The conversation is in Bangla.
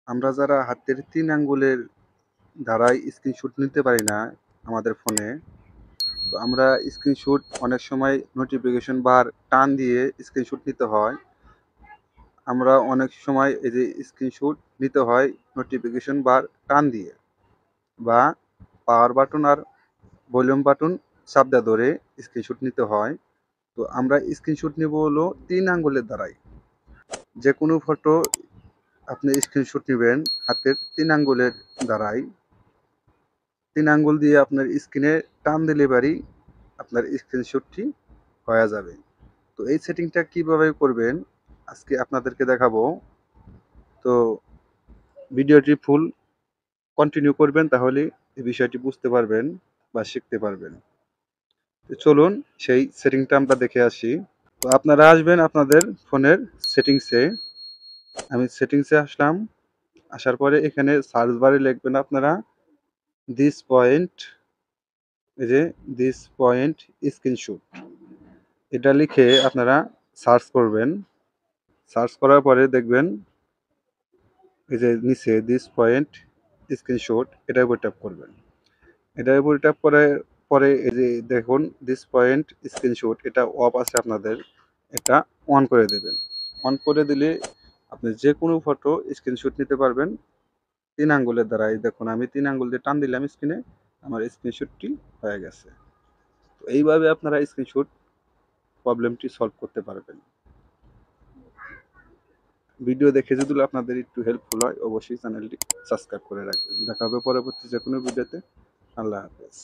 আমরা যারা হাতের ৩ আঙ্গুলের দ্বারাই স্ক্রিনশট নিতে পারি না আমাদের ফোনে, তো আমরা স্ক্রিনশট অনেক সময় নোটিফিকেশন বার টান দিয়ে স্ক্রিনশট নিতে হয়। আমরা অনেক সময় এই যে স্ক্রিনশট নিতে হয় নোটিফিকেশন বার টান দিয়ে বা পাওয়ার বাটন আর ভলিউম বাটন চাপদা ধরে স্ক্রিনশট নিতে হয়। তো আমরা স্ক্রিনশট নেব হলো ৩ আঙ্গুলের দ্বারাই। যে কোনো ফটো আপনি স্ক্রিনশট নেবেন হাতের ৩ আঙ্গুলের দ্বারাই। ৩ আঙ্গুল দিয়ে আপনার স্ক্রিনে টান দিলে পারি আপনার স্ক্রিনশটটি হয়ে যাবে। তো এই সেটিংটা কিভাবে করবেন আজকে আপনাদেরকে দেখাবো। তো ভিডিওটি ফুল কন্টিনিউ করবেন, তাহলে এই বিষয়টি বুঝতে পারবেন বা শিখতে পারবেন। তো চলুন সেই সেটিংটা আমরা দেখে আসি। তো আপনারা আসবেন আপনাদের ফোনের সেটিংসে। আমি সেটিংসে আসলাম। আসার পরে এখানে সার্চ বারে লিখবেন আপনারা দিস পয়েন্ট, এই যে দিস পয়েন্ট স্ক্রিনশট, এটা লিখে আপনারা সার্চ করবেন। সার্চ করার পরে দেখবেন এই যে নিচে দিস পয়েন্ট স্ক্রিনশট, এটার উপর ট্যাপ করবেন। এটার উপর ট্যাপ করে পরে এই যে দেখুন দিস পয়েন্ট স্ক্রিনশট, এটা অফ আছে আপনাদের, এটা অন করে দেবেন। অন করে দিলে আপনি যে কোনো ফটো স্ক্রিনশট নিতে পারবেন ৩ আঙ্গুলের দ্বারা। এই দেখুন আমি ৩ আঙ্গুল দিয়ে টান দিলাম স্ক্রিনে, আমার স্ক্রিনশটটি হয়ে গেছে। তো এইভাবে আপনারা স্ক্রিনশট প্রবলেমটি সলভ করতে পারবেন। ভিডিও দেখে যদি আপনাদের একটু হেল্পফুল হয় অবশ্যই চ্যানেলটি সাবস্ক্রাইব করে রাখবেন। দেখা হবে পরবর্তী যে কোনো ভিডিওতে। আল্লাহ হাফেজ।